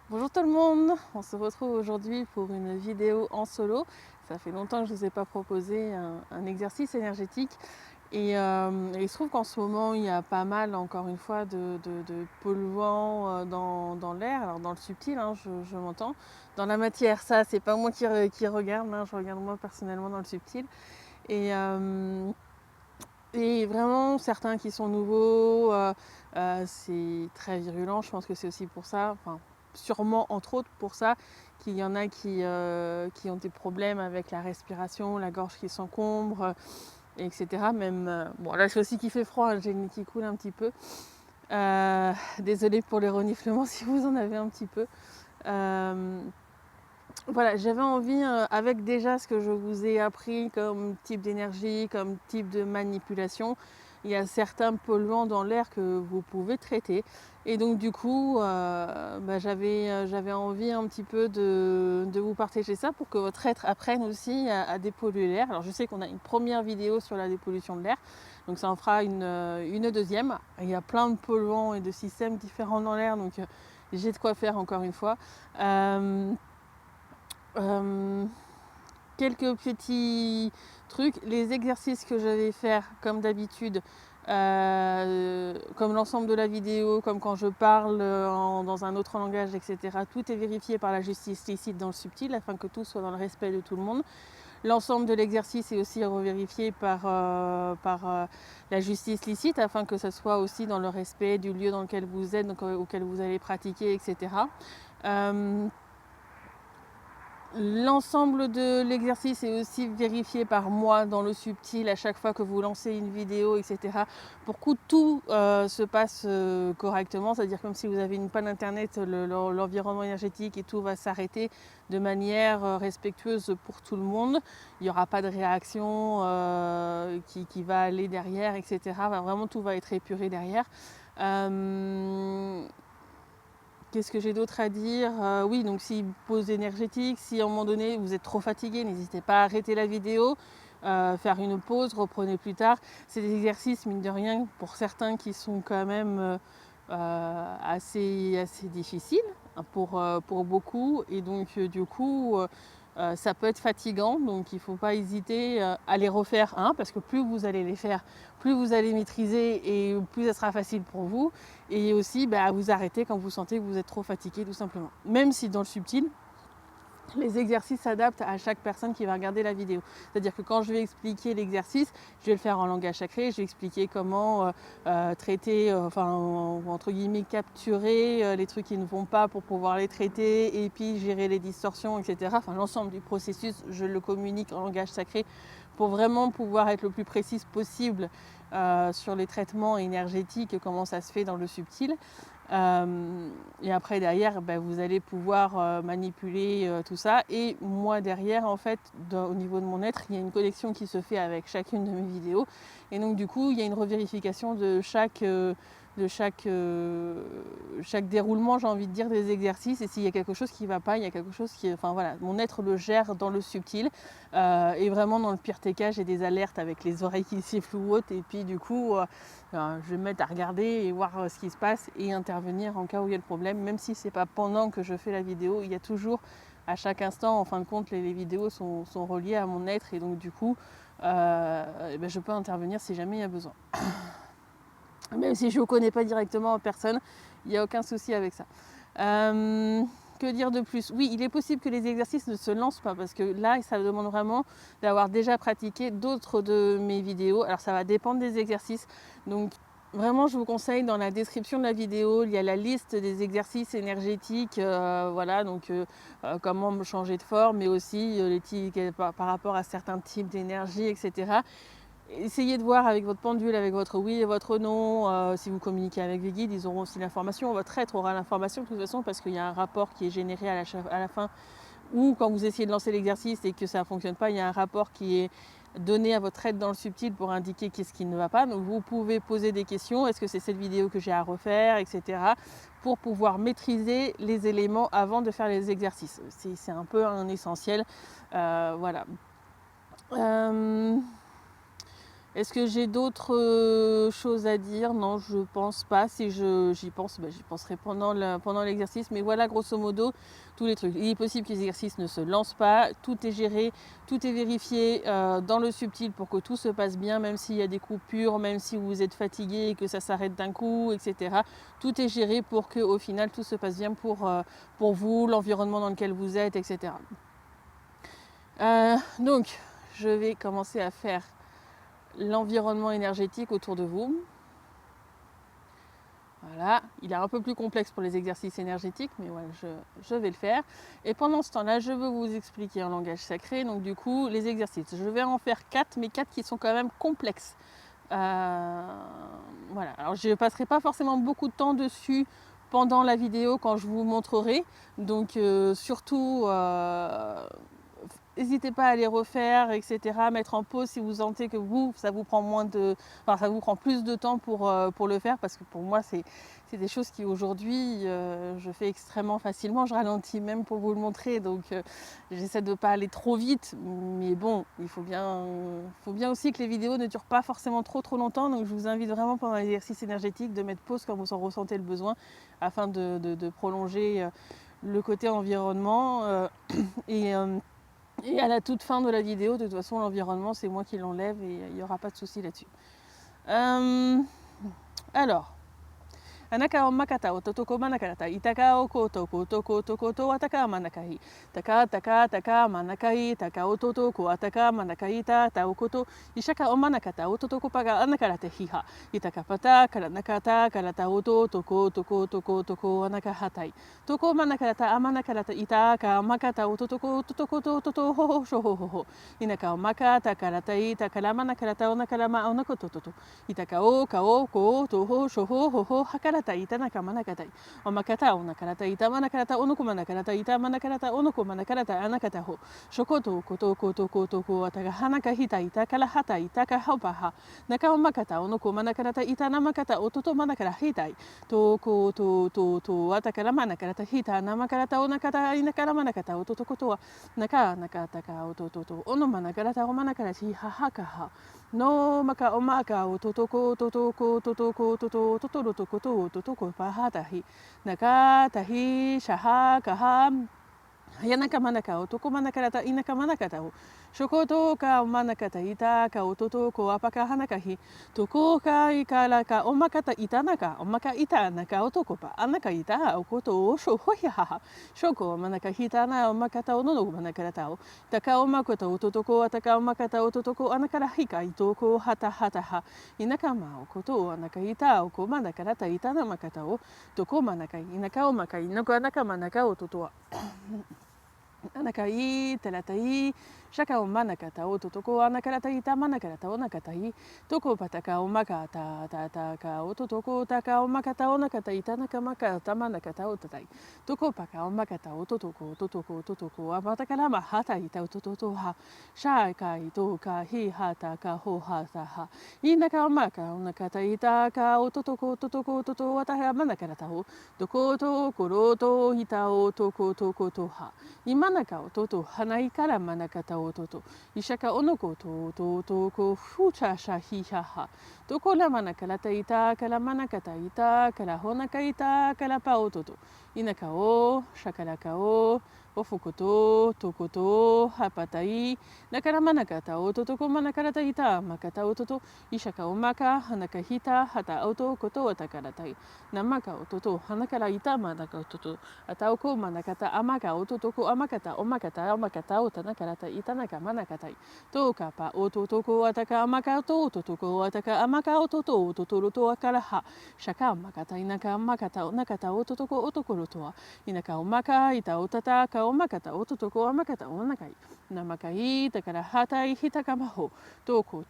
Bonjour tout le monde, on se retrouve aujourd'hui pour une vidéo en solo. Ça fait longtemps que je ne vous ai pas proposé un exercice énergétique il se trouve qu'en ce moment il y a pas mal encore une fois de polluants dans l'air, alors dans le subtil hein, je m'entends, dans la matière ça c'est pas moi qui regarde, hein, je regarde moi personnellement dans le subtil et, euh, et vraiment certains qui sont nouveaux, c'est très virulent, je pense que c'est aussi pour ça, enfin sûrement entre autres pour ça qu'il y en a qui ont des problèmes avec la respiration, la gorge qui s'encombre, etc. Même, bon là c'est aussi qu'il fait froid, hein, j'ai le nez qui coule un petit peu. Désolée pour les reniflements si vous en avez un petit peu. Euh, voilà, j'avais envie, avec déjà ce que je vous ai appris comme type d'énergie, comme type de manipulation, il y a certains polluants dans l'air que vous pouvez traiter. Et donc du coup, j'avais envie un petit peu de vous partager ça pour que votre être apprenne aussi à dépolluer l'air. Alors je sais qu'on a une première vidéo sur la dépollution de l'air, donc ça en fera une deuxième. Il y a plein de polluants et de systèmes différents dans l'air, donc j'ai de quoi faire encore une fois. Euh, Quelques petits trucs, les exercices que je vais faire comme d'habitude, comme l'ensemble de la vidéo, comme quand je parle dans un autre langage, etc. Tout est vérifié par la justice licite dans le subtil afin que tout soit dans le respect de tout le monde. L'ensemble de l'exercice est aussi revérifié par la justice licite afin que ce soit aussi dans le respect du lieu dans lequel vous êtes, donc, auquel vous allez pratiquer, etc. Euh, L'ensemble de l'exercice est aussi vérifié par moi dans le subtil à chaque fois que vous lancez une vidéo, etc. Pour que tout se passe correctement, c'est-à-dire comme si vous avez une panne internet, l'environnement énergétique et tout va s'arrêter de manière respectueuse pour tout le monde. Il n'y aura pas de réaction qui va aller derrière, etc. Vraiment tout va être épuré derrière. Qu'est-ce que j'ai d'autre à dire? Oui, donc si pause énergétique, si à un moment donné vous êtes trop fatigué, n'hésitez pas à arrêter la vidéo, faire une pause, reprenez plus tard. C'est des exercices, mine de rien, pour certains qui sont quand même assez difficiles hein, pour beaucoup. Et donc, du coup, ça peut être fatigant. Donc, il ne faut pas hésiter à les refaire, hein, parce que plus vous allez les faire, plus vous allez maîtriser et plus ça sera facile pour vous. Et aussi à vous arrêter quand vous sentez que vous êtes trop fatigué tout simplement. Même si dans le subtil, les exercices s'adaptent à chaque personne qui va regarder la vidéo. C'est-à-dire que quand je vais expliquer l'exercice, je vais le faire en langage sacré, je vais expliquer comment traiter, entre guillemets, capturer les trucs qui ne vont pas pour pouvoir les traiter et puis gérer les distorsions, etc. Enfin, l'ensemble du processus, je le communique en langage sacré pour vraiment pouvoir être le plus précise possible sur les traitements énergétiques, comment ça se fait dans le subtil. Et après derrière, vous allez pouvoir manipuler tout ça. Et moi derrière, en fait, au niveau de mon être, il y a une connexion qui se fait avec chacune de mes vidéos. Et donc du coup, il y a une revérification de chaque déroulement, j'ai envie de dire, des exercices. Et s'il y a quelque chose qui ne va pas, il y a quelque chose qui... Enfin voilà, mon être le gère dans le subtil. Et vraiment dans le pire des cas, j'ai des alertes avec les oreilles qui sifflent ou autres. Et puis du coup... je vais me mettre à regarder et voir ce qui se passe et intervenir en cas où il y a le problème. Même si ce n'est pas pendant que je fais la vidéo, il y a toujours à chaque instant, en fin de compte, les vidéos sont reliées à mon être et donc du coup, je peux intervenir si jamais il y a besoin. Même si je ne connais pas directement en personne, il n'y a aucun souci avec ça. Que dire de plus? Oui, il est possible que les exercices ne se lancent pas parce que là, ça demande vraiment d'avoir déjà pratiqué d'autres de mes vidéos. Alors, ça va dépendre des exercices. Donc, vraiment, je vous conseille dans la description de la vidéo, il y a la liste des exercices énergétiques. Voilà, donc comment changer de forme, mais aussi par rapport à certains types d'énergie, etc. Essayez de voir avec votre pendule, avec votre oui et votre non. Si vous communiquez avec les guides, ils auront aussi l'information. Votre être aura l'information de toute façon parce qu'il y a un rapport qui est généré à la fin. Ou quand vous essayez de lancer l'exercice et que ça ne fonctionne pas, il y a un rapport qui est donné à votre être dans le subtil pour indiquer qu'est-ce qui ne va pas. Donc vous pouvez poser des questions. Est-ce que c'est cette vidéo que j'ai à refaire, etc. pour pouvoir maîtriser les éléments avant de faire les exercices. C'est un peu un essentiel. Voilà. Est-ce que j'ai d'autres choses à dire? Non, je pense pas. Si j'y pense, j'y penserai pendant l'exercice. Mais voilà, grosso modo, tous les trucs. Il est possible que l'exercice ne se lance pas. Tout est géré, tout est vérifié dans le subtil pour que tout se passe bien, même s'il y a des coupures, même si vous êtes fatigué et que ça s'arrête d'un coup, etc. Tout est géré pour qu'au final, tout se passe bien pour vous, l'environnement dans lequel vous êtes, etc. Donc, je vais commencer à faire l'environnement énergétique autour de vous. Voilà, il est un peu plus complexe pour les exercices énergétiques, mais voilà, je vais le faire. Et pendant ce temps-là, je veux vous expliquer en langage sacré, donc du coup, les exercices. Je vais en faire 4, mais 4 qui sont quand même complexes. Voilà, alors je ne passerai pas forcément beaucoup de temps dessus pendant la vidéo quand je vous montrerai, donc surtout n'hésitez pas à les refaire, etc. Mettre en pause si vous sentez que ça vous prend ça vous prend plus de temps pour le faire, parce que pour moi c'est des choses qui aujourd'hui je fais extrêmement facilement. Je ralentis même pour vous le montrer, donc j'essaie de ne pas aller trop vite, mais bon, il faut bien aussi que les vidéos ne durent pas forcément trop longtemps, donc je vous invite vraiment pendant l'exercice énergétique de mettre pause quand vous en ressentez le besoin, afin de prolonger le côté environnement et à la toute fin de la vidéo, de toute façon, l'environnement, c'est moi qui l'enlève et il n'y aura pas de souci là-dessus. Alors, Anaka o makata o totoko manakarata itaka o kotoko toko toko to ataka manakahi. Taka manakahi taka o totoko ataka manakahita ta o koto ishaka o manakata o totoko paga anakarate hiha. Itaka pata kara nakata kara ta o toko toko toko toko anakahatai. Toko manakarata amanakarata itaka makata o totoko totoko toto ho ho ho ho ho. Inaka o makata karata ita kala manakarata o nakalama o nakoto toto. Itaka o ka o ko to ho sho ho ho ho hakara ita naka manakatai. O makata o nakarata ita manakarata o noko manakarata ita manakarata o noko manakarata anakata ho. Shokoto koto koto koto ko ataka hanaka hita ita kalahata ita ka haupaha. Naka o makata o noko manakarata ita namakata o toto manakara hitai. To ko to ataka la manakarata hita namakarata o nakata inakara manakata o toto kotoa. Naka taka o toto ono manakarata o manakarati hahakaha. No maka o maka o totoko totoko pahatahi naka tahi shaha kaha Yanaka manaka o toko manakarata inaka manakata o shokoto ka manakata ita ka o toto ko apaka hanakahi toko ka ikala ka o makata itanaka o maka ita naka o toko pa anaka ita o koto o sho hohihaha shoko manaka hitana o makata o nono manakarata o taka o makoto o totoko ataka o makata o totoko anakara hika itoko hata hataha inaka ma o koto o anaka ita o ko manakarata itana makata o toko manakai inaka o makai inaka anaka manaka o totoa Anakai, telatai, shaka o manakata o totoko anakaratai ta manakarata o nakatai, toko pataka o makata ka o totoko taka o makata o nakatai tanaka makata manakata o tatai, toko paka o makata o totoko apatakara mahata ita o tototo ha, shakai to ka hi hata ka ho hata ha, inaka o maka o nakatai ka o totoko ataha manakarata o, toko to koroto hita o toko to ha. Imanaka o toto hanai kara manakata o toto. Ishaka onoko to ko fucha shahi haha. Toko la manakarata ita kala manakata ita kala honaka ita kala pa o toto. Inaka o shakaraka o ofukoto tokoto hapatai nakara manakata o toto ko manakarata ita makata o toto. Ishaka o maka hanaka hita hata auto koto atakaratai. Namaka o toto hanakara ita manaka o toto. Ataoko manakata amaka o totoko amakata o makata o tanakarata itanaka manakatai. Toka pa o totoko ataka amaka o totoko ataka amaka o totoro akaraha. Shaka makata inaka makata o nakata o totoko o tokorotoa. Inaka o maka ita o tataka o makata o totoko amakata o nakai. Namakai takara hatai hitakamaho. Toko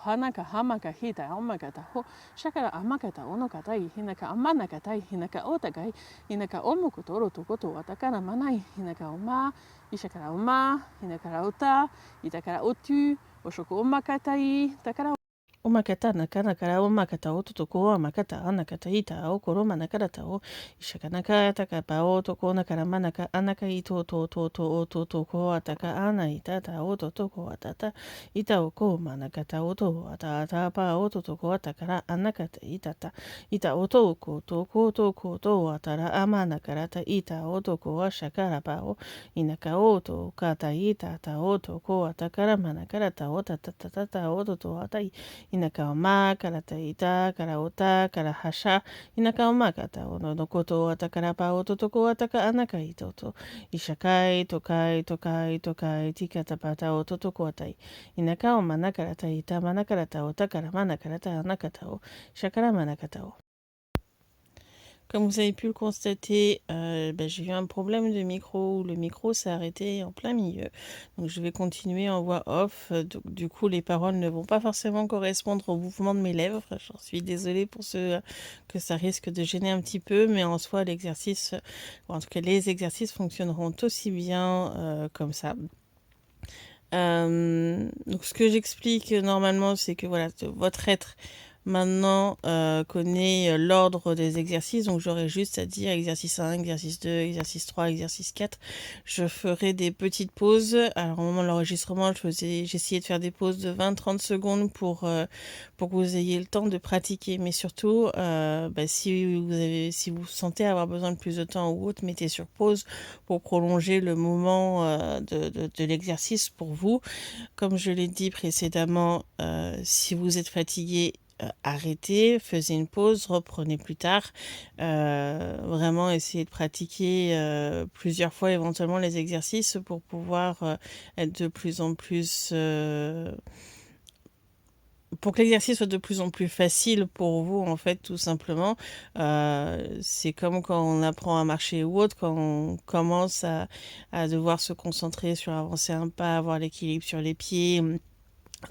hanaka hamaka hita o makata ho. Shakara amakata o nokatai hinaka amanakatai hinaka otakai. Inaka omuko toro tokoto atakara manai hinaka oma ishakara oma hinakara ota itakara otu oshoko omakatai takara Omakata naka nakara omakata o totoko amakata anakata ita o koroma nakarata o ishakanaka takapa o toko nakara manaka anaka ito to o totoko ataka ana itata o totoko atata ita o ko manakata o to atata pa o totoko atakara anakata itata ita o toko atara amana karata ita o toko ashakara pa o inaka o to kata itata o toko atakara manakarata o tata o to atai inakaoma karata ita karaota karahasha inakaoma kata ono no koto atakara pa ototoko ataka anaka itoto ishakai tokai tikata pata ototoko atai inakaoma nakarata ita manakarata otakara manakarata anakata o shakara manakata o. Comme vous avez pu le constater, j'ai eu un problème de micro où le micro s'est arrêté en plein milieu. Donc je vais continuer en voix off. Donc, du coup, les paroles ne vont pas forcément correspondre au mouvement de mes lèvres. J'en suis désolée pour ceux que ça risque de gêner un petit peu, mais en soi, l'exercice, en tout cas les exercices fonctionneront aussi bien comme ça. Donc ce que j'explique normalement, c'est que voilà, votre être maintenant connaît l'ordre des exercices, donc j'aurai juste à dire exercice 1, exercice 2, exercice 3, exercice 4. Je ferai des petites pauses. Alors au moment de l'enregistrement, j'essayais de faire des pauses de 20-30 secondes pour que vous ayez le temps de pratiquer. Mais surtout, si vous sentez avoir besoin de plus de temps ou autre, mettez sur pause pour prolonger le moment de l'exercice pour vous. Comme je l'ai dit précédemment, si vous êtes fatigué, arrêtez, faisez une pause, reprenez plus tard. Vraiment essayez de pratiquer plusieurs fois éventuellement les exercices pour pouvoir être de plus en plus... pour que l'exercice soit de plus en plus facile pour vous, en fait, tout simplement. C'est comme quand on apprend à marcher ou autre, quand on commence à devoir se concentrer sur avancer un pas, avoir l'équilibre sur les pieds.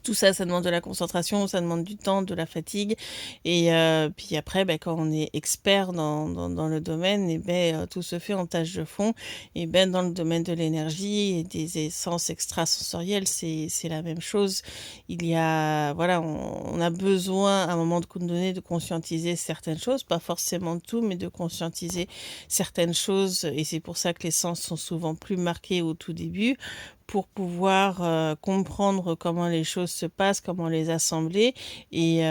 Tout ça, ça demande de la concentration, ça demande du temps, de la fatigue. Et puis après, quand on est expert dans le domaine, et tout se fait en tâche de fond. Et dans le domaine de l'énergie et des essences extrasensorielles, c'est la même chose. Il y a, voilà, on a besoin à un moment donné de conscientiser certaines choses, pas forcément tout, mais de conscientiser certaines choses. Et c'est pour ça que les sens sont souvent plus marqués au tout début, pour pouvoir comprendre comment les choses se passent, comment les assembler. Et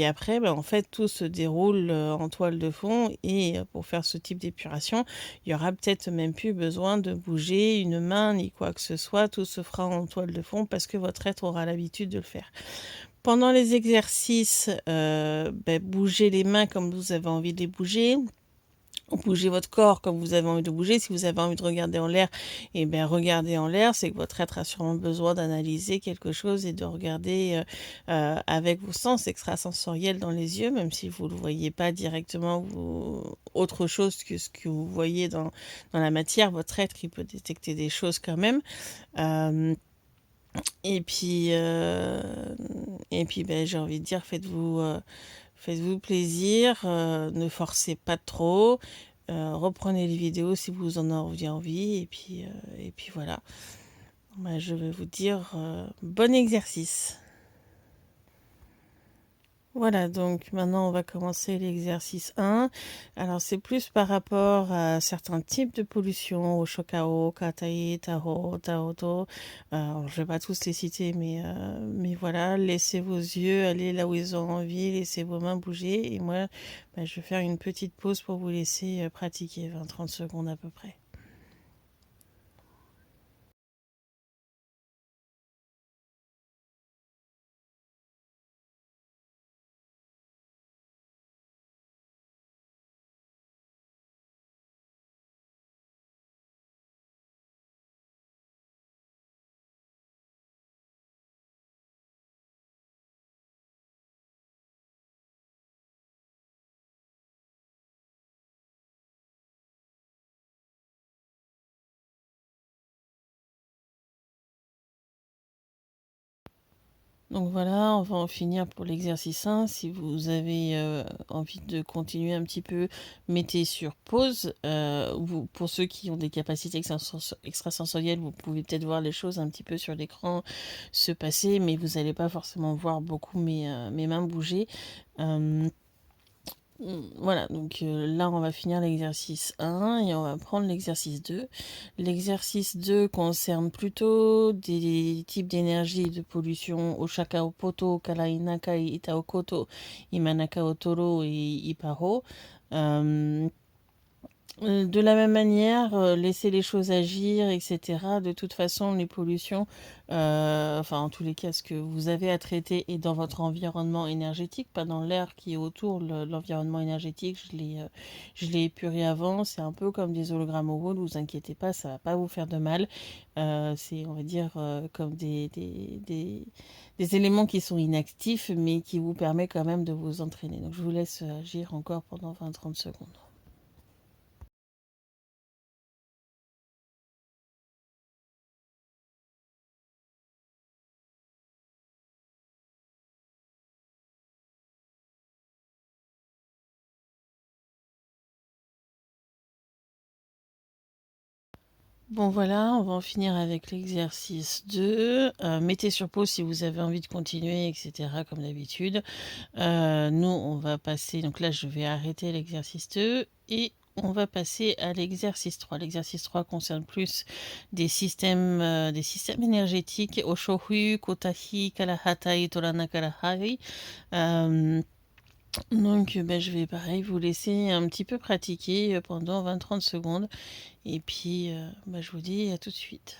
après, en fait, tout se déroule en toile de fond. Et pour faire ce type d'épuration, il y aura peut-être même plus besoin de bouger une main ni quoi que ce soit. Tout se fera en toile de fond parce que votre être aura l'habitude de le faire. Pendant les exercices, bougez les mains comme vous avez envie de les bouger. Bougez votre corps comme vous avez envie de bouger. Si vous avez envie de regarder en l'air, regardez en l'air. C'est que votre être a sûrement besoin d'analyser quelque chose et de regarder avec vos sens extrasensoriels dans les yeux, même si vous ne le voyez pas directement autre chose que ce que vous voyez dans la matière. Votre être, il peut détecter des choses quand même. Et puis, j'ai envie de dire, faites-vous plaisir, ne forcez pas trop, reprenez les vidéos si vous en avez envie, et puis voilà. Je vais vous dire bon exercice. Voilà, donc maintenant on va commencer l'exercice 1. Alors c'est plus par rapport à certains types de pollution, au shokao, katai, taro, taoto. Je ne vais pas tous les citer, mais voilà, laissez vos yeux aller là où ils ont envie, laissez vos mains bouger. Et moi, je vais faire une petite pause pour vous laisser pratiquer 20-30 secondes à peu près. Donc voilà, on va en finir pour l'exercice 1. Si vous avez envie de continuer un petit peu, mettez sur pause. Pour ceux qui ont des capacités extrasensorielles, vous pouvez peut-être voir les choses un petit peu sur l'écran se passer, mais vous n'allez pas forcément voir beaucoup mes mains bouger. Voilà, donc là on va finir l'exercice 1 et on va prendre l'exercice 2. L'exercice 2 concerne plutôt des types d'énergie de pollution Oshaka Opoto, Kara Inakai, Itaokoto, Imanaka Otoro et Iparo. De la même manière, laisser les choses agir, etc. De toute façon, les pollutions, enfin en tous les cas, ce que vous avez à traiter est dans votre environnement énergétique, pas dans l'air qui est autour. L'environnement énergétique, je l'ai épuré avant. C'est un peu comme des hologrammes au ne vous inquiétez pas, ça va pas vous faire de mal. C'est, on va dire, comme des éléments qui sont inactifs, mais qui vous permettent quand même de vous entraîner. Donc je vous laisse agir encore pendant 20-30 secondes. Bon voilà, on va en finir avec l'exercice 2. Mettez sur pause si vous avez envie de continuer, etc. comme d'habitude. Nous, on va passer, donc là je vais arrêter l'exercice 2 et on va passer à l'exercice 3. L'exercice 3 concerne plus des systèmes énergétiques. Oshohu, Kotahi, Karahatai, Toranakarahari. Donc je vais pareil vous laisser un petit peu pratiquer pendant 20-30 secondes. Et puis, je vous dis à tout de suite.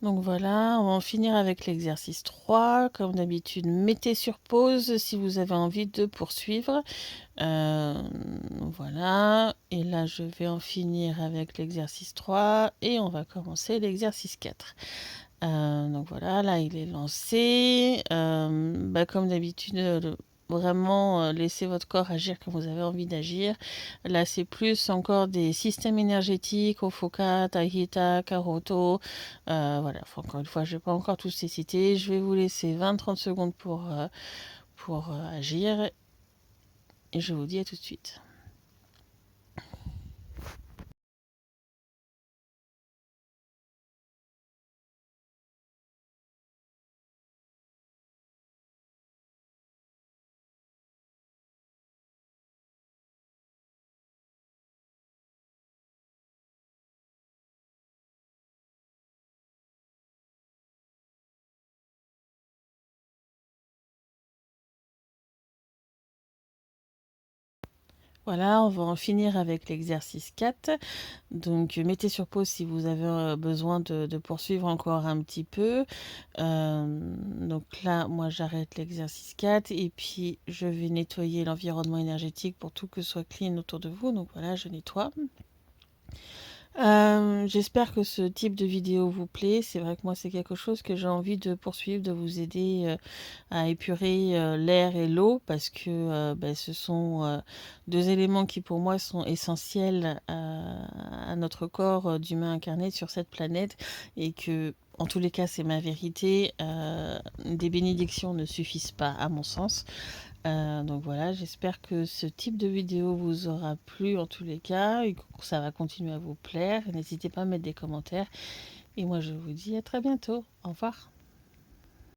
Donc voilà, on va en finir avec l'exercice 3. Comme d'habitude, mettez sur pause si vous avez envie de poursuivre. Voilà, et là je vais en finir avec l'exercice 3 et on va commencer l'exercice 4. Donc voilà, là il est lancé. Comme d'habitude, vraiment laissez votre corps agir comme vous avez envie d'agir. Là c'est plus encore des systèmes énergétiques, Ofoka, Tahita, Karoto. Voilà, encore une fois, je ne vais pas encore tous les citer. Je vais vous laisser 20-30 secondes pour agir et je vous dis à tout de suite. Voilà, on va en finir avec l'exercice 4. Donc, mettez sur pause si vous avez besoin de poursuivre encore un petit peu. Donc là, moi, j'arrête l'exercice 4 et puis je vais nettoyer l'environnement énergétique pour tout que ce soit clean autour de vous. Donc voilà, je nettoie. J'espère que ce type de vidéo vous plaît. C'est vrai que moi, c'est quelque chose que j'ai envie de poursuivre, de vous aider à épurer l'air et l'eau parce que ce sont deux éléments qui pour moi sont essentiels à notre corps d'humain incarné sur cette planète et que en tous les cas c'est ma vérité, des bénédictions ne suffisent pas à mon sens. Donc voilà, j'espère que ce type de vidéo vous aura plu en tous les cas et que ça va continuer à vous plaire. N'hésitez pas à mettre des commentaires et moi je vous dis à très bientôt. Au revoir.